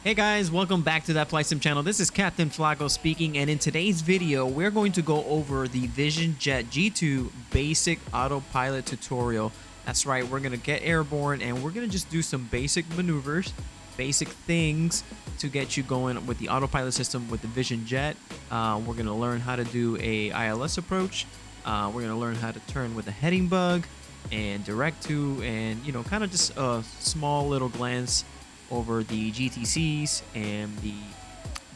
Hey guys, welcome back to that Flight Sim channel. This is Captain Flako speaking, and in today's video, we're going to go over the Vision Jet G2 basic autopilot tutorial. That's right, we're gonna get airborne and we're gonna just do some basic maneuvers, basic things to get you going with the autopilot system with the Vision Jet. We're gonna learn how to do a ILS approach. We're gonna learn how to turn with a heading bug and direct to, and kind of just a small little glance over the GTCs and the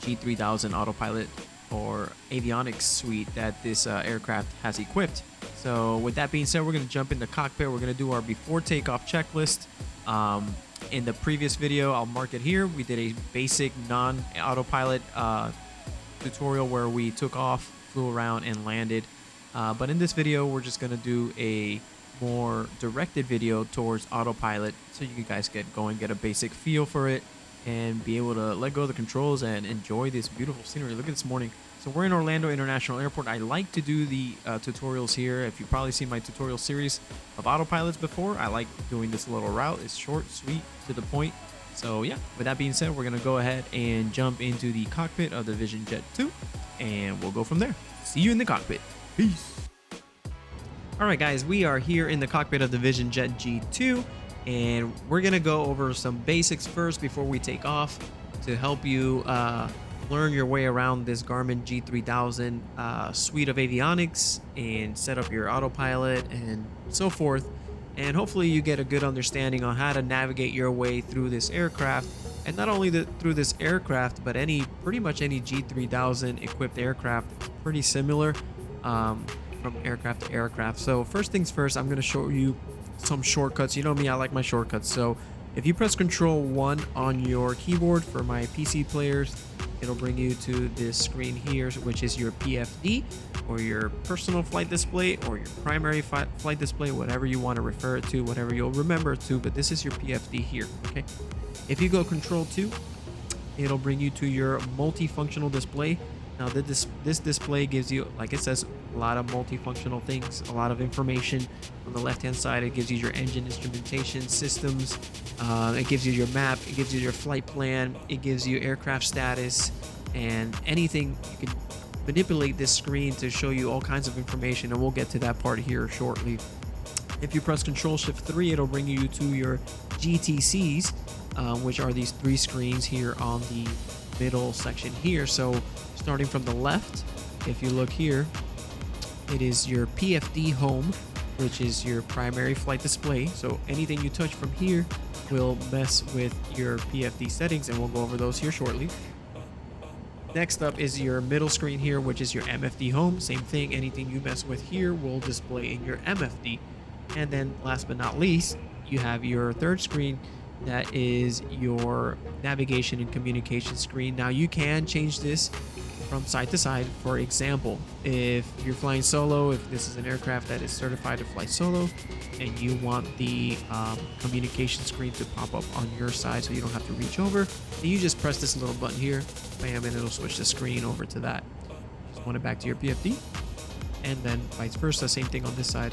G3000 autopilot or avionics suite that this aircraft has equipped. So with that being said, we're going to jump in the cockpit. We're going to do our before takeoff checklist. In the previous video, I'll mark it here, we did a basic non-autopilot tutorial where we took off, flew around, and landed. But in this video, we're just going to do a more directed video towards autopilot so you guys get going, get a basic feel for it, and be able to let go of the controls and enjoy this beautiful scenery. Look at this morning. So we're in Orlando International Airport. I like to do the tutorials here. If you've probably seen my tutorial series of autopilots before, I like doing this little route. It's short, sweet, to the point. So yeah, with that being said, we're gonna go ahead and jump into the cockpit of the Vision Jet 2 and we'll go from there. See you in the cockpit. Peace. Alright guys, we are here in the cockpit of the Vision Jet G2 and we're going to go over some basics first before we take off to help you learn your way around this Garmin G3000 suite of avionics and set up your autopilot and so forth. And hopefully you get a good understanding on how to navigate your way through this aircraft, and not only through this aircraft, but pretty much any G3000 equipped aircraft. It's pretty similar. From aircraft to aircraft. So first things first, I'm going to show you some shortcuts. You know me, I like my shortcuts. So if you press Control 1 on your keyboard for my PC players, it'll bring you to this screen here, which is your PFD or your personal flight display or your primary flight display, whatever you want to refer it to, whatever you'll remember it to, but this is your PFD here. Okay, if you go Control 2, it'll bring you to your multifunctional display. Now this display gives you, like it says, a lot of multifunctional things, a lot of information. On the left hand side, it gives you your engine instrumentation systems, it gives you your map, it gives you your flight plan, it gives you aircraft status, and anything. You can manipulate this screen to show you all kinds of information, and we'll get to that part here shortly. If you press Control Shift 3, it'll bring you to your GTCs, which are these three screens here on the middle section here. So starting from the left, if you look here, it is your PFD home, which is your primary flight display. So anything you touch from here will mess with your PFD settings, and we'll go over those here shortly. Next up is your middle screen here, which is your MFD home. Same thing, anything you mess with here will display in your MFD. And then last but not least, you have your third screen, that is your navigation and communication screen. Now you can change this from side to side. For example, if you're flying solo, if this is an aircraft that is certified to fly solo and you want the communication screen to pop up on your side so you don't have to reach over, then you just press this little button here, bam, and it'll switch the screen over to that. Just want it back to your PFD, and then vice versa, same thing on this side,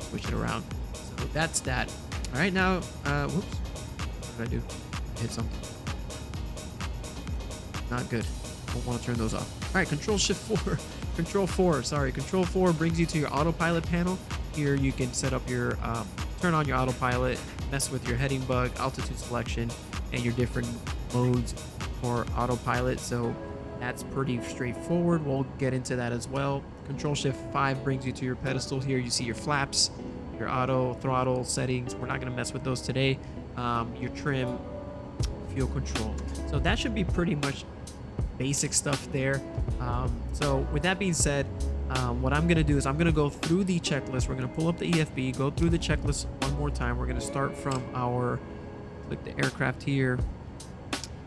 switch it around. So that's that. All right, now whoops, what did I do? I hit something. Not good. Don't want to turn those off. All right, Control 4 brings you to your autopilot panel. Here you can set up your turn on your autopilot, mess with your heading bug, altitude selection, and your different modes for autopilot. So that's pretty straightforward. We'll get into that as well. Control Shift 5 brings you to your pedestal. Here you see your flaps, your auto throttle settings. We're not going to mess with those today. Your trim, fuel control. So that should be pretty much basic stuff there. So with that being said, what I'm going to do is I'm going to go through the checklist. We're going to pull up the EFB, go through the checklist one more time. We're going to start from click the aircraft here,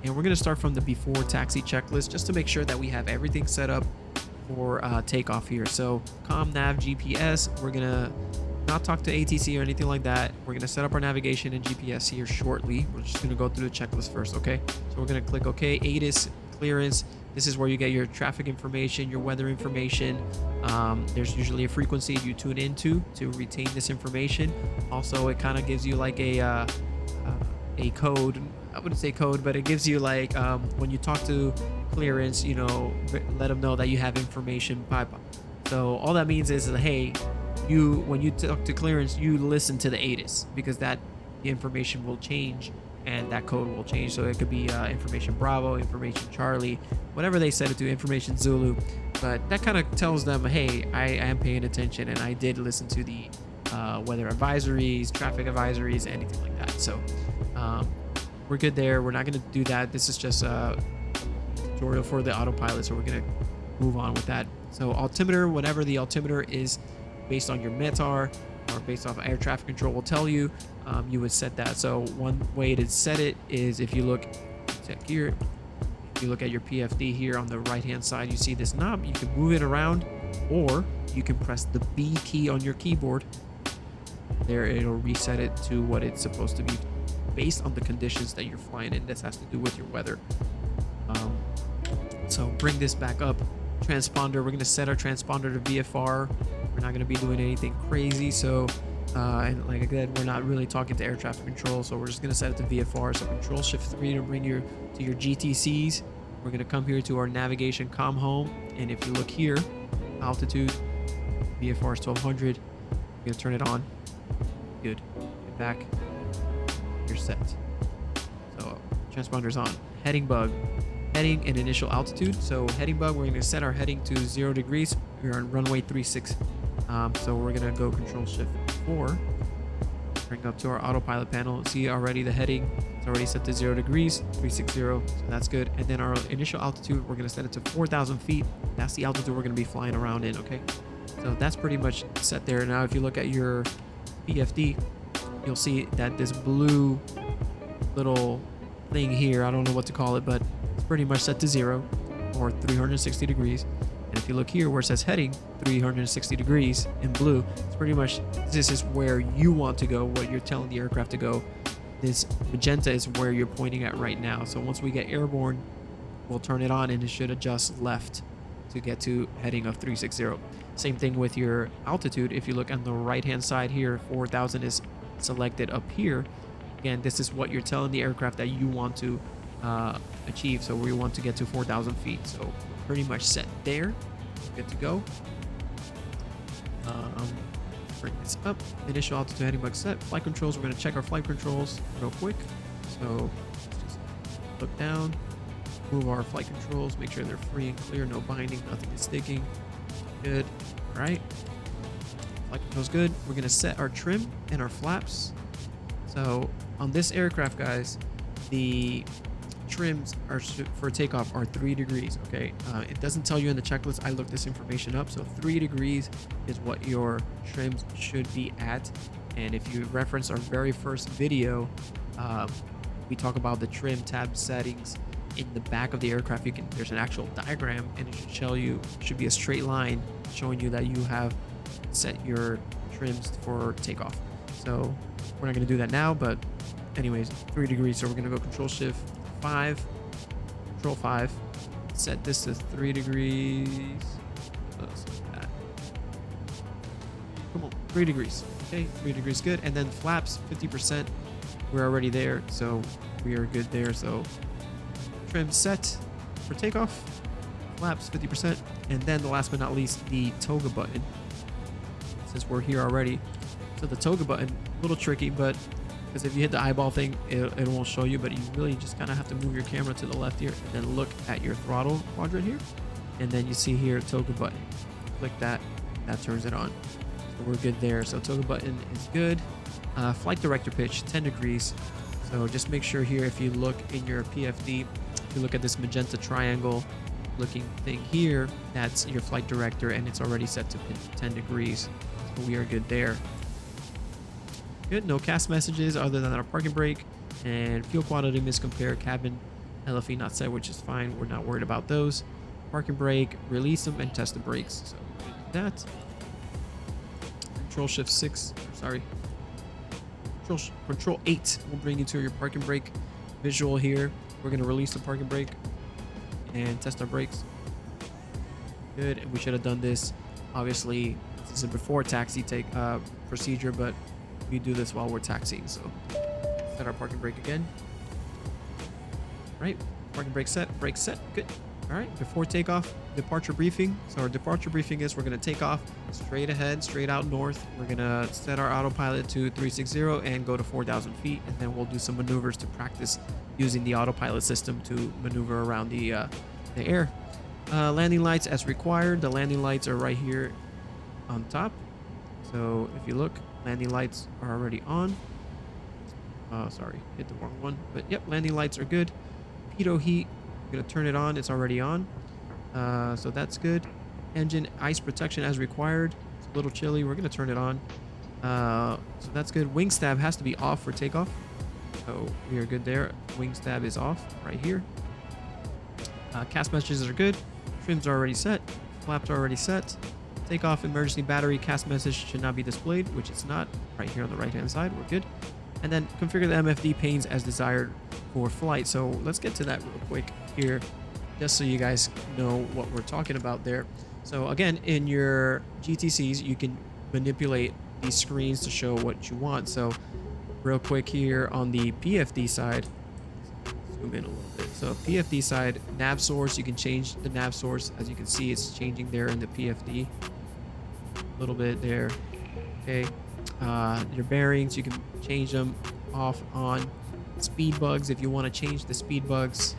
and we're going to start from the before taxi checklist just to make sure that we have everything set up for takeoff here. So comm, nav, GPS, we're going to not talk to ATC or anything like that. We're going to set up our navigation and GPS here shortly. We're just going to go through the checklist first, okay? So we're going to click OK. ATIS clearance. This is where you get your traffic information, your weather information. There's usually a frequency you tune into to retain this information. Also, it kind of gives you like a a code. I wouldn't say code, but it gives you like when you talk to clearance, you know, let them know that you have information pipe. So all that means is that, hey, when you talk to clearance, you listen to the ATIS, because that the information will change and that code will change. So it could be information Bravo, information Charlie, whatever they set it to, information Zulu. But that kind of tells them, hey, I am paying attention and I did listen to the weather advisories, traffic advisories, anything like that. So we're good there. We're not going to do that. This is just a tutorial for the autopilot, so we're going to move on with that. So altimeter, whatever the altimeter is based on your METAR or based off air traffic control will tell you, you would set that. So one way to set it is if you look here, if you look at your PFD here on the right hand side, you see this knob. You can move it around, or you can press the B key on your keyboard. There, it'll reset it to what it's supposed to be based on the conditions that you're flying in. This has to do with your weather. So bring this back up. Transponder, we're going to set our transponder to VFR. We're not going to be doing anything crazy. So and like I said, we're not really talking to air traffic control, so we're just going to set it to VFR. So control shift 3 to bring you to your GTCs. We're going to come here to our navigation comm home, and if you look here, altitude, VFR is 1200. We're going to turn it on. Good. Get back. You're set. So transponder's on. Heading bug. Heading and initial altitude. So heading bug, we're going to set our heading to 0 degrees. We're on runway 36. So we're going to go control shift 4. Bring up to our autopilot panel. See already the heading. It's already set to 0 degrees, 360. So that's good. And then our initial altitude, we're going to set it to 4,000 feet. That's the altitude we're going to be flying around in. Okay. So that's pretty much set there. Now, if you look at your PFD, you'll see that this blue little thing here, I don't know what to call it, but it's pretty much set to 0 or 360 degrees. And if you look here where it says heading 360 degrees in blue, it's pretty much, this is where you want to go, what you're telling the aircraft to go. This magenta is where you're pointing at right now. So once we get airborne, we'll turn it on and it should adjust left to get to heading of 360. Same thing with your altitude. If you look on the right hand side here, 4,000 is selected up here. Again, this is what you're telling the aircraft that you want to achieve. So we want to get to 4,000 feet. So we're pretty much set there. Good to go. Bring this up. Initial altitude heading bug set. Flight controls. We're going to check our flight controls real quick. So let's just look down, move our flight controls, make sure they're free and clear, no binding, nothing is sticking. Good. All right. Flight controls good. We're going to set our trim and our flaps. So on this aircraft, guys, the trims are for takeoff are 3 degrees. Okay, it doesn't tell you in the checklist. I looked this information up. So 3 degrees is what your trims should be at. And if you reference our very first video, we talk about the trim tab settings in the back of the aircraft. There's an actual diagram, and it should show you, should be a straight line showing you that you have set your trims for takeoff. So we're not going to do that now, but anyways, 3 degrees. So we're going to go control shift 5, control 5, set this to 3 degrees. Come on, 3 degrees. Okay, 3 degrees, good. And then flaps 50%. We're already there, so we are good there. So trim set for takeoff, flaps 50%, and then the last but not least, the toga button. Since we're here already, so the toga button, a little tricky, but because if you hit the eyeball thing, it won't show you, but you really just kind of have to move your camera to the left here and then look at your throttle quadrant here, and then you see here toga button. Click that, that turns it on. So we're good there. So toga button is good. Flight director pitch 10 degrees. So just make sure here, if you look in your PFD, if you look at this magenta triangle looking thing here, that's your flight director, and it's already set to 10 degrees. So we are good there. Good, no CAS messages other than our parking brake and fuel quantity miscompare, cabin LFE not set, which is fine. We're not worried about those. Parking brake, release them and test the brakes. So we're gonna do that. Control shift 6, sorry. Control 8 will bring you to your parking brake visual here. We're gonna release the parking brake and test our brakes. Good, and we should have done this. Obviously, this is a before taxi procedure, but we do this while we're taxiing. So Set our parking brake again. Right, parking brake set, good. All right, before takeoff, departure briefing. So our departure briefing is we're gonna take off straight ahead, straight out north. We're gonna set our autopilot to 360 and go to 4,000 feet, and then we'll do some maneuvers to practice using the autopilot system to maneuver around the air. Landing lights as required. The landing lights are right here on top. So if you look, landing lights are already on. Sorry, hit the wrong one. But yep, landing lights are good. Pitot heat, I'm gonna turn it on. It's already on. So that's good. Engine ice protection as required. It's a little chilly. We're gonna turn it on. So that's good. Wing stab has to be off for takeoff. So we are good there. Wing stab is off right here. Cast messages are good. Trims are already set. Flaps are already set. Takeoff emergency battery cast message should not be displayed, which it's not. Right here on the right hand side, we're good. And then configure the MFD panes as desired for flight. So let's get to that real quick here, just so you guys know what we're talking about there. So again, in your GTCs, you can manipulate these screens to show what you want. So real quick here on the PFD side, zoom in a little bit. So PFD side, nav source, you can change the nav source. As you can see, it's changing there in the PFD. A little bit there. Okay. Your bearings, you can change them off, on. Speed bugs, if you want to change the speed bugs,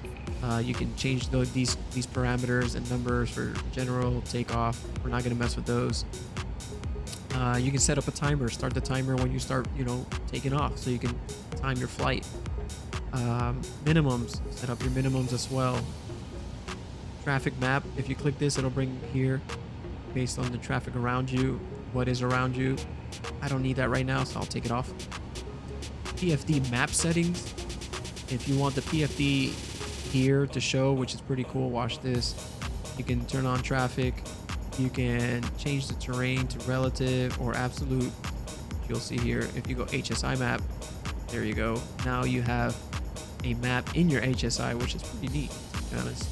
you can change these parameters and numbers for general, takeoff. We're not going to mess with those. You can set up a timer, start the timer when you start, taking off, so you can time your flight. Minimums, set up your minimums as well. Traffic map, if you click this, it'll bring here based on the traffic around you, what is around you. I don't need that right now, so I'll take it off. PFD map settings. If you want the PFD here to show, which is pretty cool, watch this. You can turn on traffic. You can change the terrain to relative or absolute. You'll see here, if you go HSI map, there you go. Now you have a map in your HSI, which is pretty neat, to be honest.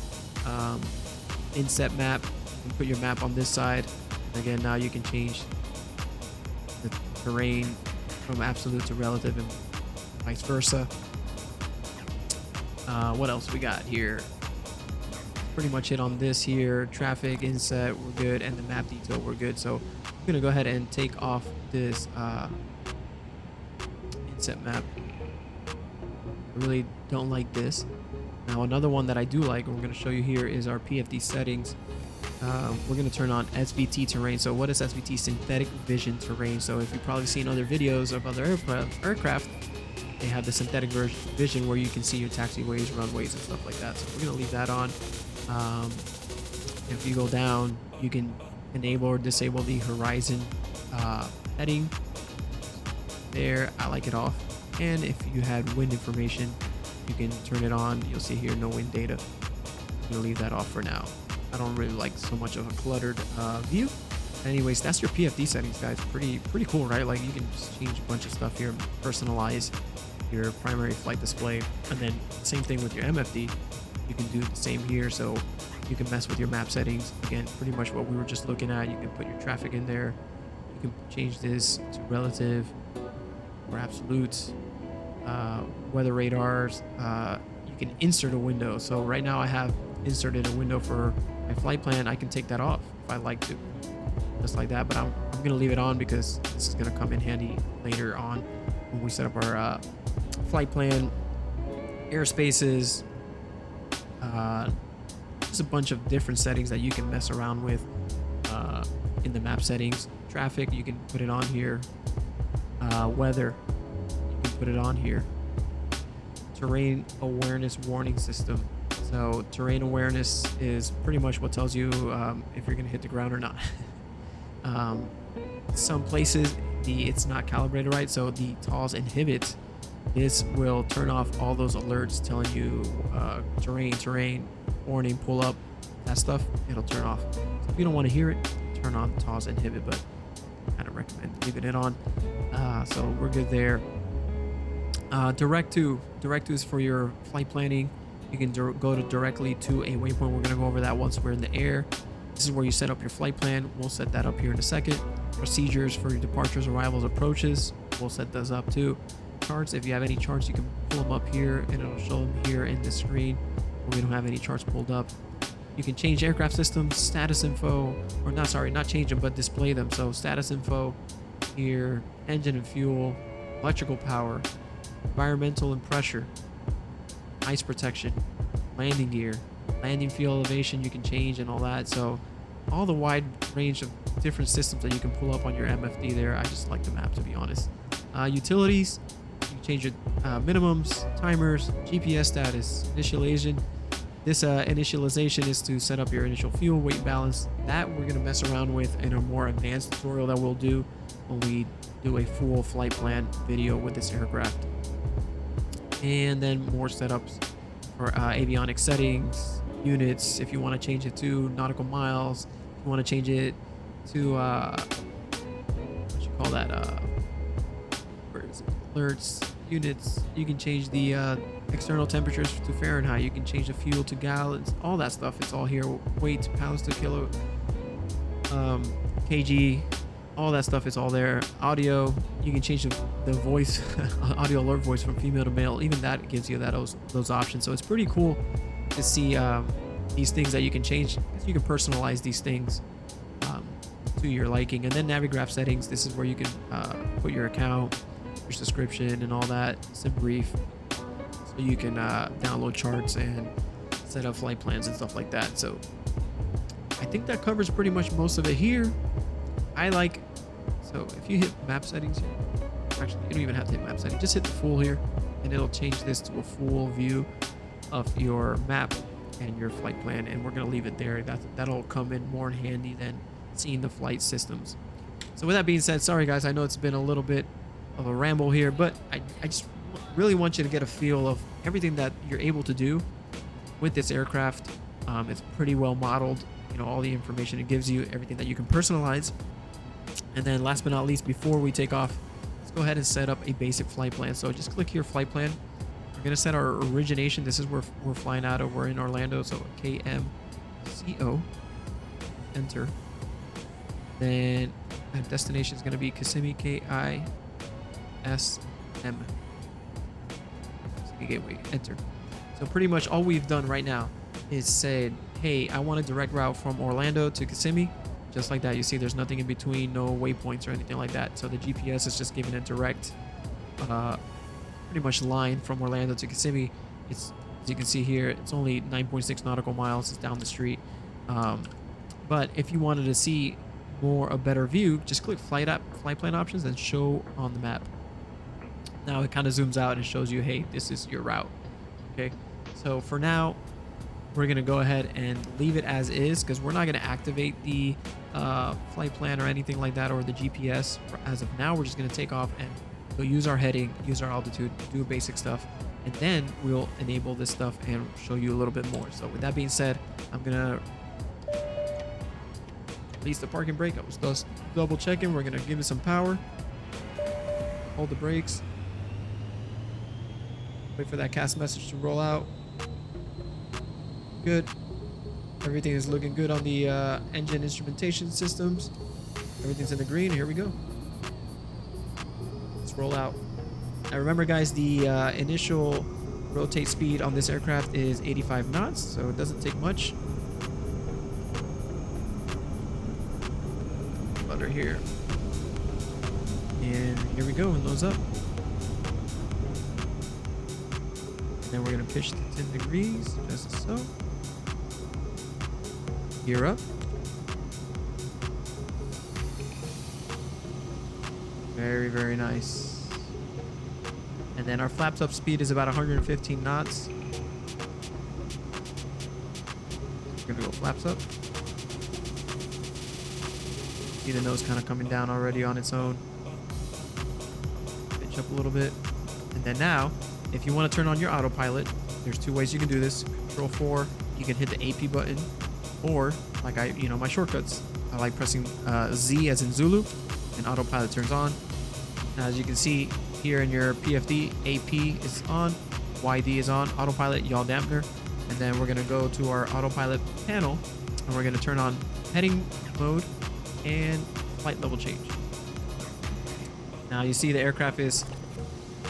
Inset map, you can put your map on this side. Again, now you can change the terrain from absolute to relative and vice versa. What else we got here? Pretty much it on this here. Traffic, inset, we're good, and the map detail, we're good. So I'm gonna go ahead and take off this inset map. I really don't like this. Now another one that I do like, and we're gonna show you here, is our PFD settings. We're going to turn on SVT terrain. So what is SVT? Synthetic vision terrain. So if you've probably seen other videos of other aircraft, they have the synthetic vision where you can see your taxiways, runways, and stuff like that. So we're going to leave that on. If you go down, you can enable or disable the horizon heading. There, I like it off. And if you had wind information, you can turn it on. You'll see here no wind data. I'm going to leave that off for now. I don't really like so much of a cluttered view. Anyways, that's your PFD settings, guys. Pretty cool, right? Like, you can just change a bunch of stuff here, personalize your primary flight display, and then same thing with your MFD. You can do the same here, so you can mess with your map settings. Again, pretty much what we were just looking at. You can put your traffic in there. You can change this to relative or absolute. Weather radars. You can insert a window. So right now I have inserted a window for my flight plan. I can take that off if I like to, just like that, but I'm gonna leave it on because this is gonna come in handy later on when we set up our flight plan. Airspaces, just a bunch of different settings that you can mess around with in the map settings. Traffic, you can put it on here. Weather, you can put it on here. Terrain awareness warning system. So terrain awareness is pretty much what tells you if you're going to hit the ground or not. Some places it's not calibrated right, so the TAWS inhibit. This will turn off all those alerts telling you terrain, warning, pull up, that stuff. It'll turn off. So if you don't want to hear it, turn on TAWS inhibit, but I kind of recommend leaving it on. So we're good there. Direct to is for your flight planning. You can go directly to a waypoint. We're going to go over that once we're in the air. This is where you set up your flight plan. We'll set that up here in a second. Procedures for your departures, arrivals, approaches. We'll set those up too. charts. If you have any charts, you can pull them up here and it'll show them here in the screen. We don't have any charts pulled up. You can change aircraft systems, status info, or not, sorry, not change them, but display them. So status info here, engine and fuel, electrical power, environmental and pressure, ice protection, landing gear, landing field elevation you can change and all that. So all the wide range of different systems that you can pull up on your MFD there. I just like the map, to be honest. Utilities, you can change your minimums, timers, GPS status, initialization. This initialization is to set up your initial fuel weight balance. That we're going to mess around with in a more advanced tutorial that we'll do when we do a full flight plan video with this aircraft. And then more setups for avionics settings, units, if you want to change it to nautical miles, if you want to change it to what you call that, where is it? Alerts, units. You can change the external temperatures to Fahrenheit. You can change the fuel to gallons, all that stuff. It's all here. Weight, pounds to kilo, kg, all that stuff is all there. Audio, you can change the voice, audio alert voice from female to male. Even that gives you those options. So it's pretty cool to see these things that you can change. You can personalize these things to your liking. And then Navigraph settings, this is where you can put your account, your subscription, and all that. Sim brief, so you can download charts and set up flight plans and stuff like that. So I think that covers pretty much most of it here. So if you hit map settings here, actually you don't even have to hit map settings, just hit the full here and it'll change this to a full view of your map and your flight plan, and we're going to leave it there. That'll come in more handy than seeing the flight systems. So with that being said, sorry guys, I know it's been a little bit of a ramble here, but I just really want you to get a feel of everything that you're able to do with this aircraft. It's pretty well modeled, you know, all the information it gives you, everything that you can personalize. And then last but not least, before we take off, let's go ahead and set up a basic flight plan. So just click here, flight plan. We're going to set our origination. This is where we're flying out of. We're in Orlando, so KMCO, enter. Then destination is going to be Kissimmee, KISM. Gateway, enter. So pretty much all we've done right now is said, hey, I want a direct route from Orlando to Kissimmee. Just like that. You see there's nothing in between, no waypoints or anything like that. So the GPS is just giving a direct pretty much line from Orlando to Kissimmee. It's, as you can see here, it's only 9.6 nautical miles. It's down the street. But if you wanted to see a better view, just click flight plan options and show on the map. Now it kind of zooms out and shows you, hey, this is your route. Okay, so for now we're gonna go ahead and leave it as is, because we're not gonna activate the flight plan or anything like that, or the GPS. As of now, we're just gonna take off and we'll use our heading, use our altitude, do basic stuff, and then we'll enable this stuff and show you a little bit more. So with that being said, I'm gonna release the parking brake. I was just double checking. We're gonna give it some power, hold the brakes, wait for that CAS message to roll out. Good. Everything is looking good on the engine instrumentation systems. Everything's in the green. Here we go. Let's roll out. Now remember guys, the initial rotate speed on this aircraft is 85 knots, so it doesn't take much. Under here. And here we go, and loads up. And then we're gonna pitch to 10 degrees, just so. Gear up. Very, very nice. And then our flaps up speed is about 115 knots. We're gonna go flaps up. See the nose kind of coming down already on its own. Pitch up a little bit. And then now, if you want to turn on your autopilot, there's two ways you can do this. Control 4, you can hit the AP button, or like my shortcuts, I like pressing Z as in Zulu, and autopilot turns on. Now, as you can see here in your PFD, AP is on, YD is on, autopilot, yaw dampener, and then we're gonna go to our autopilot panel, and we're gonna turn on heading mode and flight level change. Now you see the aircraft is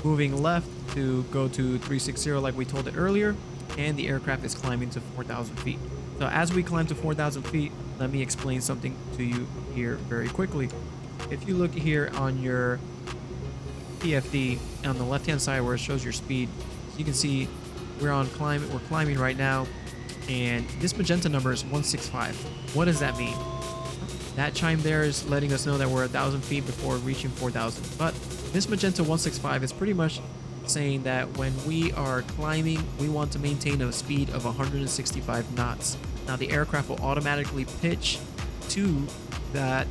moving left to go to 360 like we told it earlier, and the aircraft is climbing to 4,000 feet. So as we climb to 4,000 feet, let me explain something to you here very quickly. If you look here on your PFD on the left hand side where it shows your speed, you can see we're climbing right now, and this magenta number is 165. What does that mean? That chime there is letting us know that we're 1,000 feet before reaching 4,000. But this magenta 165 is pretty much saying that when we are climbing, we want to maintain a speed of 165 knots. Now the aircraft will automatically pitch to that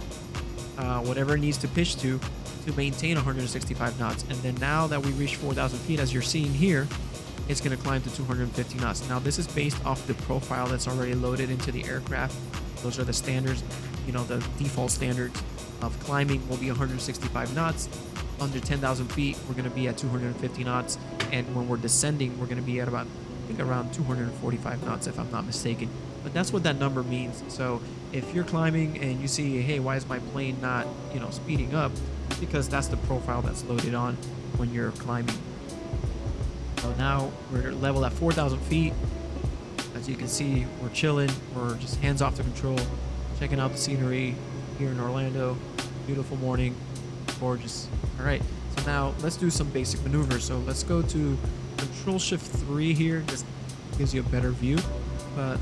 whatever it needs to pitch to maintain 165 knots. And then now that we reach 4,000 feet, as you're seeing here, it's going to climb to 250 knots. Now this is based off the profile that's already loaded into the aircraft. Those are the standards, you know, the default standards of climbing will be 165 knots. Under 10,000 feet, we're going to be at 250 knots. And when we're descending, we're going to be at about, I think, around 245 knots, if I'm not mistaken. But that's what that number means. So if you're climbing and you see, hey, why is my plane not, you know, speeding up? Because that's the profile that's loaded on when you're climbing. So now we're level at 4,000 feet. As you can see, we're chilling. We're just hands off the control, checking out the scenery here in Orlando. Beautiful morning, gorgeous. All right, so now let's do some basic maneuvers. So let's go to Control Shift 3 here. This gives you a better view. But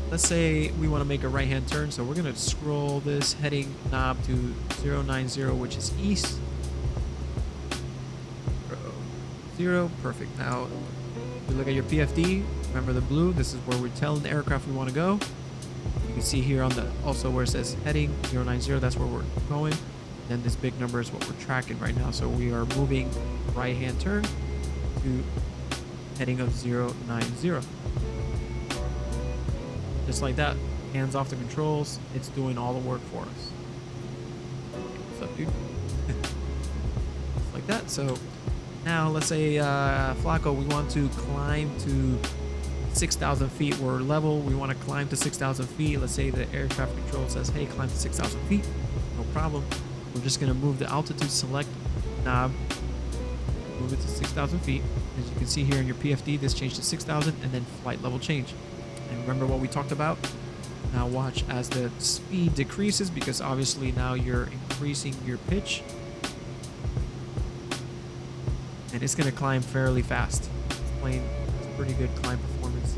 let's say we want to make a right-hand turn. So we're going to scroll this heading knob to 090, which is east. 0, perfect. Now, if you look at your PFD, remember the blue, this is where we're telling the aircraft we want to go. You can see here on the, also where it says heading 090, that's where we're going. Then this big number is what we're tracking right now. So we are moving right-hand turn to heading of 090. Just like that, hands off the controls, it's doing all the work for us. What's up, dude? Just like that. So now let's say Flako, we want to climb to 6,000 feet. We're level, we want to climb to 6,000 feet. Let's say the air traffic control says, hey, climb to 6,000 feet. No problem. We're just going to move the altitude select knob, move it to 6,000 feet. As you can see here in your PFD, this changed to 6,000, and then flight level change. And remember what we talked about? Now watch as the speed decreases, because obviously now you're increasing your pitch. And it's going to climb fairly fast. This plane has pretty good climb performance.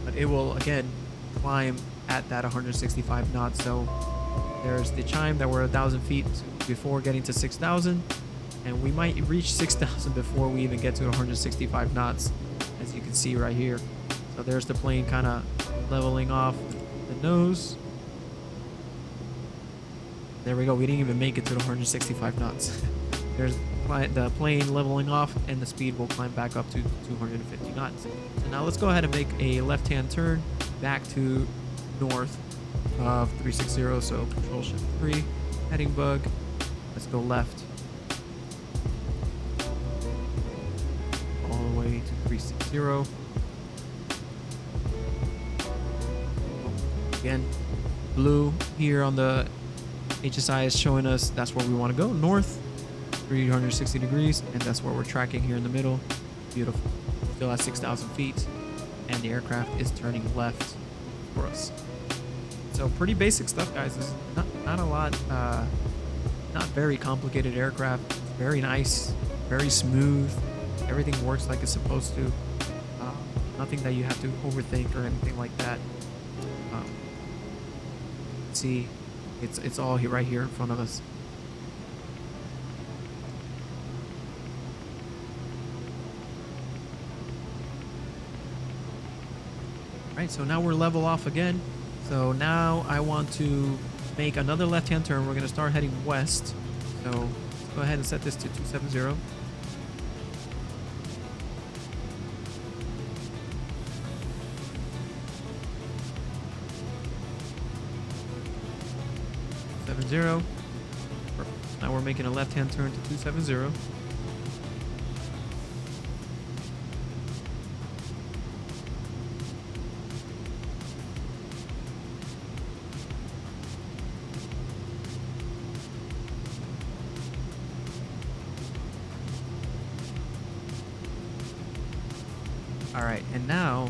But it will, again, climb at that 165 knots. So there's the chime that we're 1,000 feet before getting to 6,000. And we might reach 6,000 before we even get to 165 knots, as you can see right here. So there's the plane kind of leveling off the nose. There we go. We didn't even make it to the 165 knots. There's the plane leveling off, and the speed will climb back up to 250 knots. So now let's go ahead and make a left-hand turn back to north of 360. So Control Shift 3, heading bug. Let's go left. All the way to 360. Again, blue here on the HSI is showing us that's where we want to go, north, 360 degrees, and that's where we're tracking here in the middle. Beautiful. Still at 6,000 feet, and the aircraft is turning left for us. So pretty basic stuff, guys. This is not a lot, not very complicated aircraft. Very nice, very smooth. Everything works like it's supposed to. Nothing that you have to overthink or anything like that. See, it's all here, right here in front of us. Right, so now we're level off again. So now I want to make another left-hand turn. We're going to start heading west. So let's go ahead and set this to 270. Perfect. Now we're making a left-hand turn to 270. All right, and now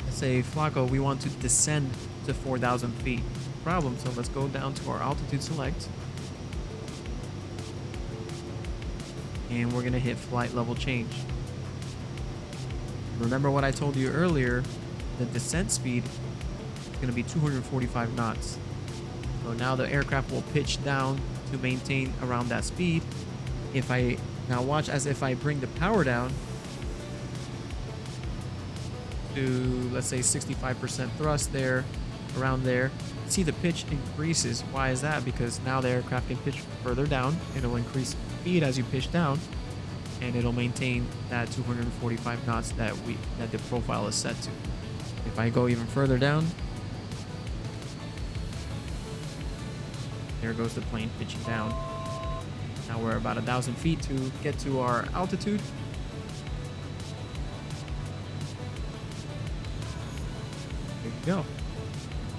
let's say Flako, we want to descend to 4,000 feet. Problem. So let's go down to our altitude select, and we're gonna hit flight level change. Remember what I told you earlier? The descent speed is gonna be 245 knots. So now the aircraft will pitch down to maintain around that speed. If I now watch as if I bring the power down to, let's say, 65% thrust there, around there, see the pitch increases. Why is that? Because now the aircraft can pitch further down. It'll increase speed as you pitch down, and it'll maintain that 245 knots that the profile is set to. If I go even further down, there goes the plane pitching down. Now we're about 1,000 feet to get to our altitude. There you go.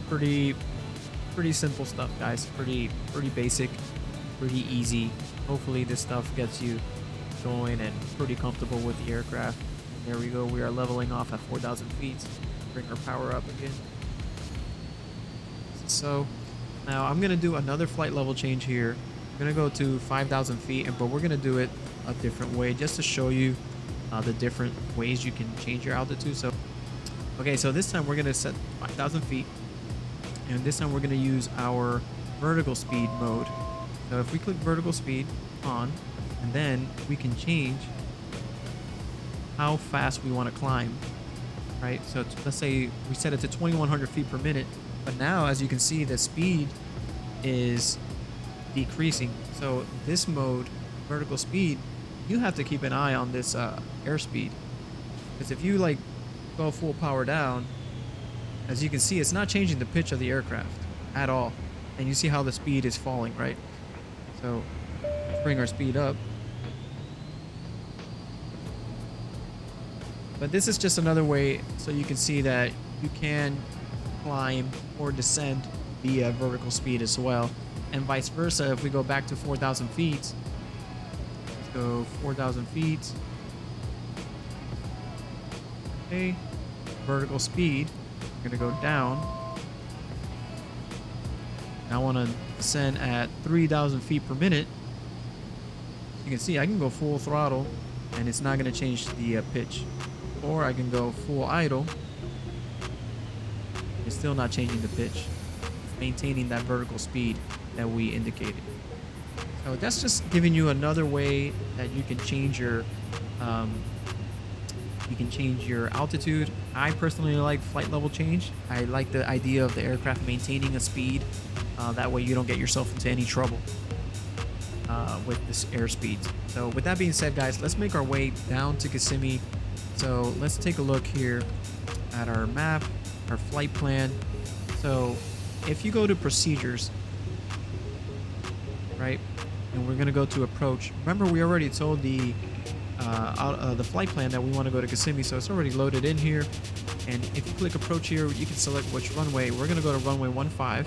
Pretty simple stuff, guys. Pretty basic, pretty easy. Hopefully this stuff gets you going and pretty comfortable with the aircraft. There we go. We are leveling off at 4,000 feet. Bring our power up again. So now I'm gonna do another flight level change here. I'm gonna go to 5,000 feet, but we're gonna do it a different way just to show you the different ways you can change your altitude. So okay, so this time we're gonna set 5,000 feet, and this time we're gonna use our vertical speed mode. So if we click vertical speed on, and then we can change how fast we want to climb, right? So let's say we set it to 2,100 feet per minute, but now as you can see the speed is decreasing. So this mode, vertical speed, you have to keep an eye on this airspeed, because if you like go full power down, as you can see, it's not changing the pitch of the aircraft at all, and you see how the speed is falling, right? So let's bring our speed up. But this is just another way so you can see that you can climb or descend via vertical speed as well, and vice versa. If we go back to 4,000 feet, let's go 4,000 feet. Okay, vertical speed, I'm gonna go down. Now I want to descend at 3,000 feet per minute. You can see I can go full throttle and it's not going to change the pitch, or I can go full idle. It's still not changing the pitch, maintaining that vertical speed that we indicated. So that's just giving you another way that you can change your altitude. I personally like flight level change. I like the idea of the aircraft maintaining a speed. That way you don't get yourself into any trouble with this airspeed. So with that being said, guys, let's make our way down to Kissimmee. So let's take a look here at our map, our flight plan. So if you go to procedures, right, and we're going to go to approach. Remember, we already told the flight plan that we want to go to Kissimmee, so it's already loaded in here. And if you click approach here, you can select which runway. We're going to go to runway 15,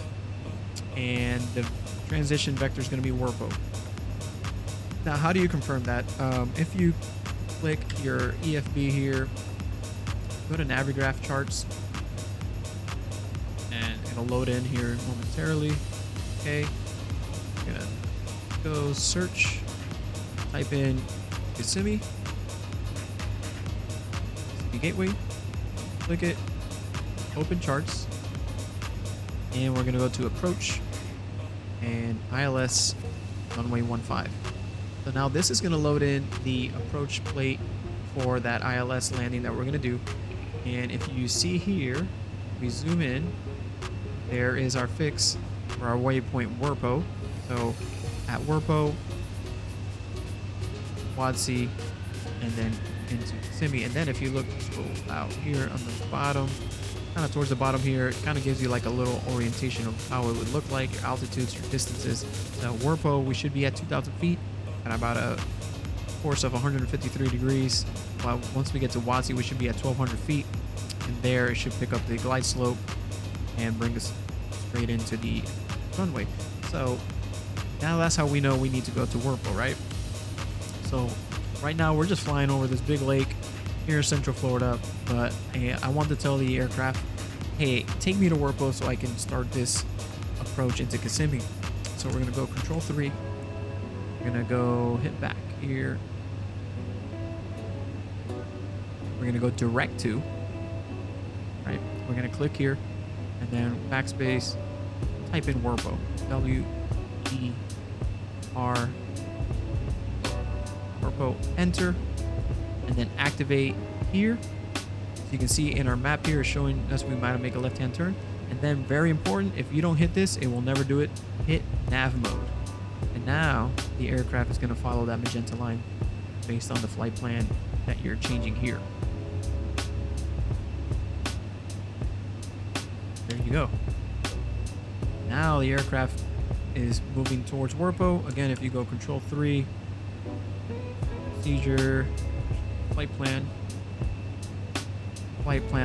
and the transition vector is going to be WRPO. Now, how do you confirm that? If you click your EFB here, go to Navigraph charts, and it'll load in here momentarily. Okay, I'm gonna go search, type in Kissimmee Gateway, click it, open charts, and we're gonna go to approach and ILS runway 15. So now this is gonna load in the approach plate for that ILS landing that we're gonna do. And if you see here, we zoom in, there is our fix for our waypoint WRPO. So at WRPO, WADC, and then into Kissimmee. And then if you look out here on the bottom, kind of towards the bottom here, it kind of gives you like a little orientation of how it would look like, your altitudes, your distances. So WRPO, we should be at 2,000 feet at about a course of 153 degrees. While once we get to WADC, we should be at 1,200 feet. And there it should pick up the glide slope and bring us straight into the runway. So now that's how we know we need to go to WRPO, right? So right now we're just flying over this big lake, here in Central Florida, but I want to tell the aircraft, hey, take me to Warpo so I can start this approach into Kissimmee. So we're gonna go Control 3. We're gonna go hit back here. We're gonna go direct to. Right. We're gonna click here, and then backspace. Type in Warpo. W-E-R. Warpo. Enter, and then activate here. So you can see in our map here is showing us we might make a left-hand turn. And then, very important, if you don't hit this, it will never do it. Hit nav mode. And now the aircraft is going to follow that magenta line based on the flight plan that you're changing here. There you go. Now the aircraft is moving towards Warpo. Again, if you go Control 3, procedure, flight plan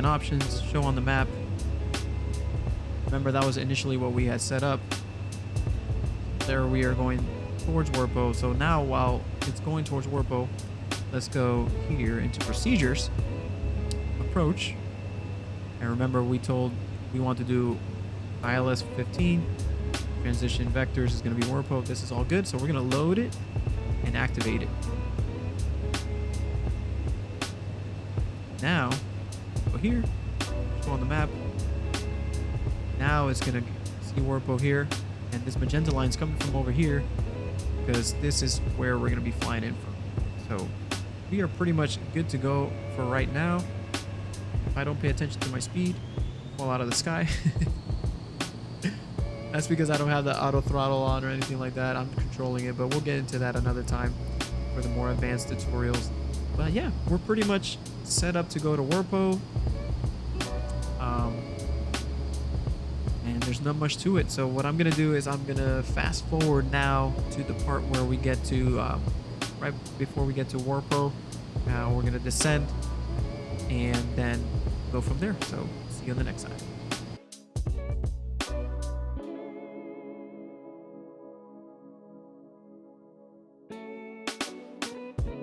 options, show on the map. Remember, that was initially what we had set up. There we are going towards Warpo. So now while it's going towards Warpo, let's go here into procedures, approach. And remember, we told we want to do ILS 15. Transition vectors is going to be Warpo. This is all good. So we're going to load it and activate it. Now, go here, show on the map. Now it's going to see Warpo here, and this magenta line is coming from over here because this is where we're going to be flying in from. So we are pretty much good to go for right now. If I don't pay attention to my speed, I'll fall out of the sky. That's because I don't have the auto throttle on or anything like that. I'm controlling it, but we'll get into that another time for the more advanced tutorials. But yeah, we're pretty much set up to go to Warpo. And there's not much to it. So what I'm going to do is I'm going to fast forward now to the part where we get to, right before we get to Warpo. We're going to descend and then go from there. So see you on the next side.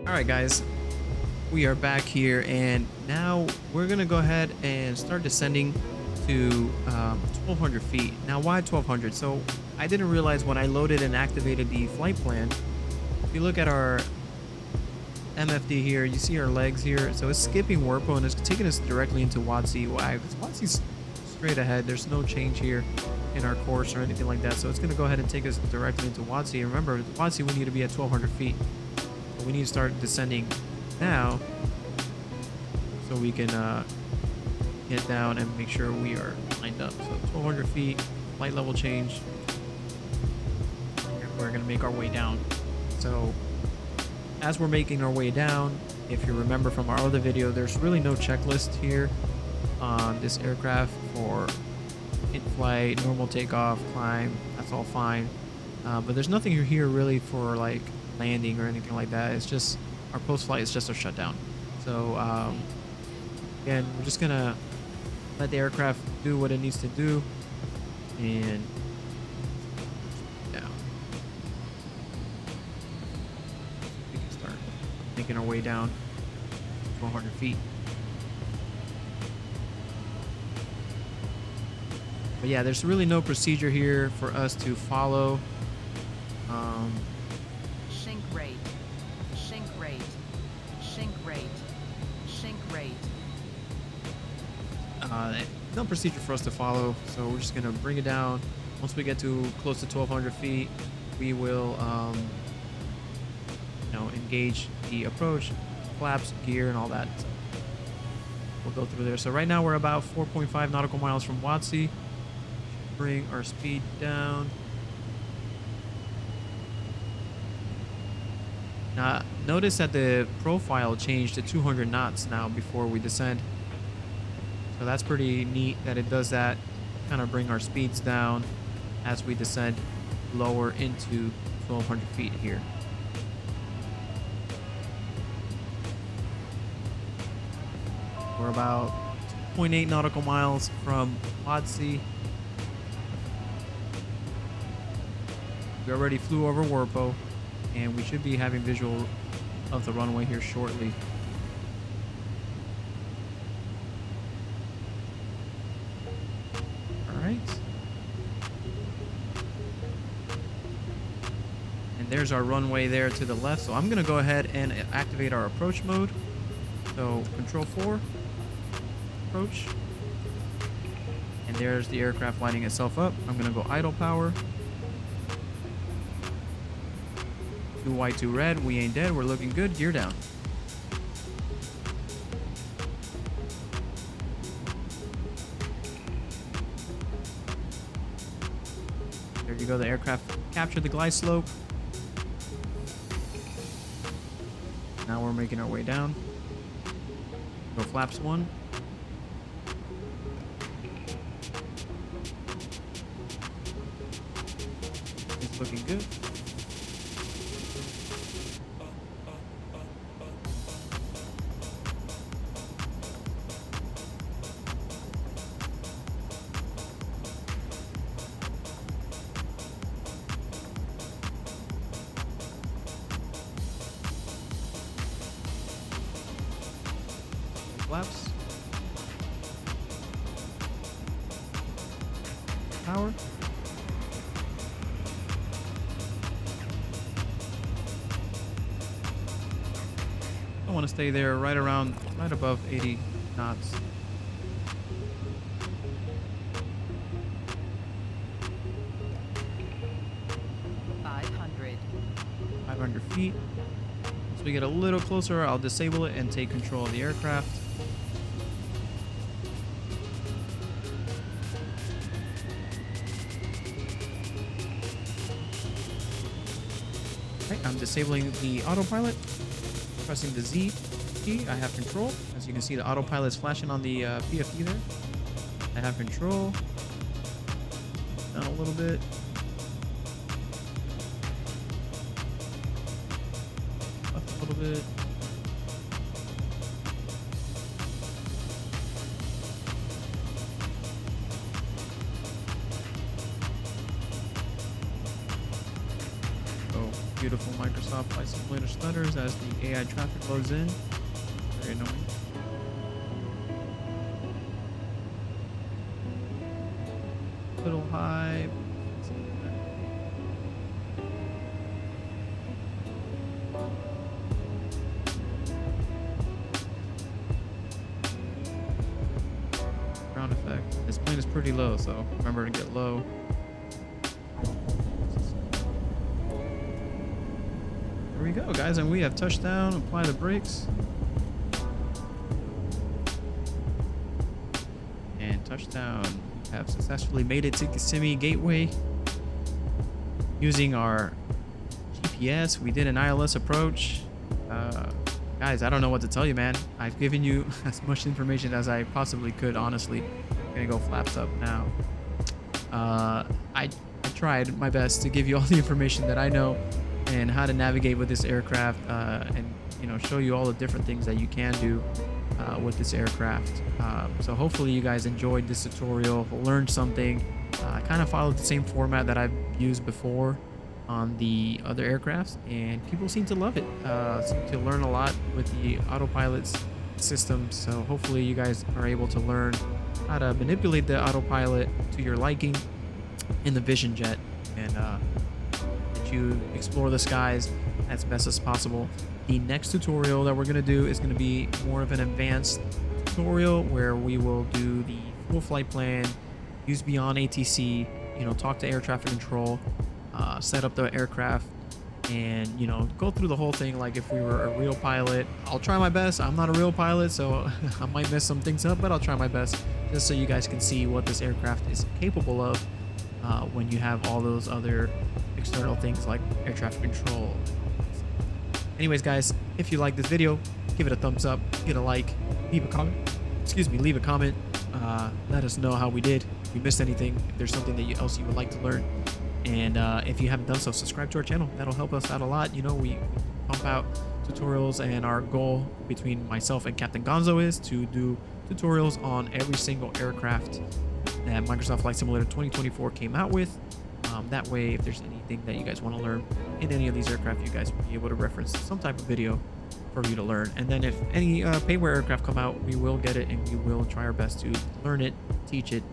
All right, guys, we are back here, and now we're gonna go ahead and start descending to 1,200 feet. Now, why 1,200? So I didn't realize when I loaded and activated the flight plan. If you look at our MFD here, you see our legs here. So it's skipping Warpo and it's taking us directly into WotC. Why? Because WotC's straight ahead. There's no change here in our course or anything like that. So it's gonna go ahead and take us directly into WotC. Remember, WotC, we need to be at 1,200 feet. So we need to start descending now so we can get down and make sure we are lined up. So 1,200 feet, flight level change, and we're gonna make our way down. So as we're making our way down, if you remember from our other video, there's really no checklist here on this aircraft for in-flight, normal takeoff, climb, that's all fine. But there's nothing here really for like landing or anything like that. It's just our post-flight is just a shutdown. So again, we're just gonna let the aircraft do what it needs to do and down. We can start making our way down 1,200 feet. But yeah, there's really no procedure here for us to follow. Sink rate, sink rate, sink rate, sink rate. No procedure for us to follow, so we're just gonna bring it down. Once we get to close to 1,200 feet, we will, engage the approach, flaps, gear, and all that. So we'll go through there. So right now we're about 4.5 nautical miles from WotC. Bring our speed down. Now, notice that the profile changed to 200 knots now before we descend. So that's pretty neat that it does that. Kind of bring our speeds down as we descend lower into 1,200 feet here. We're about 2.8 nautical miles from WotC. We already flew over Warpo, and we should be having visual of the runway here shortly. right. And there's our runway there to the left. So I'm going to go ahead and activate our approach mode. So Control 4, approach. And there's the aircraft lighting itself up. I'm going to go idle power. 2 white, 2 red. We ain't dead. We're looking good. Gear down. There you go. The aircraft captured the glide slope. Now we're making our way down. Go flaps 1. It's looking good. Flaps. Power. I want to stay there right above 80 knots. $500. 500 feet. As we get a little closer, I'll disable it and take control of the aircraft. I'm disabling the autopilot, pressing the Z key. I have control. As you can see, the autopilot is flashing on the PFD there. I have control. Down a little bit. Up a little bit. Beautiful Microsoft Flight Simulator stutters as the AI traffic loads in. Very annoying. Little high. Ground effect. This plane is pretty low, so remember to get low. There we go, guys, and we have touched down. Apply the brakes. And touchdown. We have successfully made it to Kissimmee Gateway using our GPS. We did an ILS approach. Guys, I don't know what to tell you, man. I've given you as much information as I possibly could, honestly. I'm gonna go flaps up now. I tried my best to give you all the information that I know and how to navigate with this aircraft, and show you all the different things that you can do with this aircraft. So hopefully you guys enjoyed this tutorial, learned something. I kind of followed the same format that I've used before on the other aircrafts, and people seem to love it. Seem to learn a lot with the autopilot system. So hopefully you guys are able to learn how to manipulate the autopilot to your liking in the Vision Jet, and that you explore the skies as best as possible. The next tutorial that we're going to do is going to be more of an advanced tutorial where we will do the full flight plan, use beyond ATC, talk to air traffic control, set up the aircraft, and go through the whole thing like if we were a real pilot. I'll try my best. I'm not a real pilot, so I might mess some things up, but I'll try my best just so you guys can see what this aircraft is capable of when you have all those other external things like air traffic control. Anyways, guys, if you like this video, give it a thumbs up, hit a like, leave a comment. Leave a comment. Let us know how we did. If we missed anything, if there's something else you would like to learn. And if you haven't done so, subscribe to our channel. That'll help us out a lot. We pump out tutorials, and our goal between myself and Captain Gonzo is to do tutorials on every single aircraft that Microsoft Flight Simulator 2024 came out with. That way, if there's anything that you guys want to learn in any of these aircraft, you guys will be able to reference some type of video for you to learn. And then if any payware aircraft come out, we will get it, and we will try our best to learn it, teach it,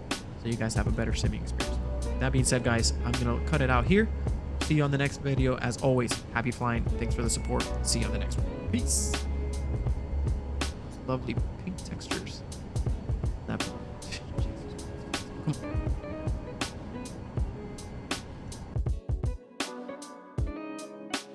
so so you guys have a better simming experience. That being said, guys, I'm gonna cut it out here. See you on the next video. As always, happy flying. Thanks for the support. See you on the next one. Peace. Lovely pink textures. That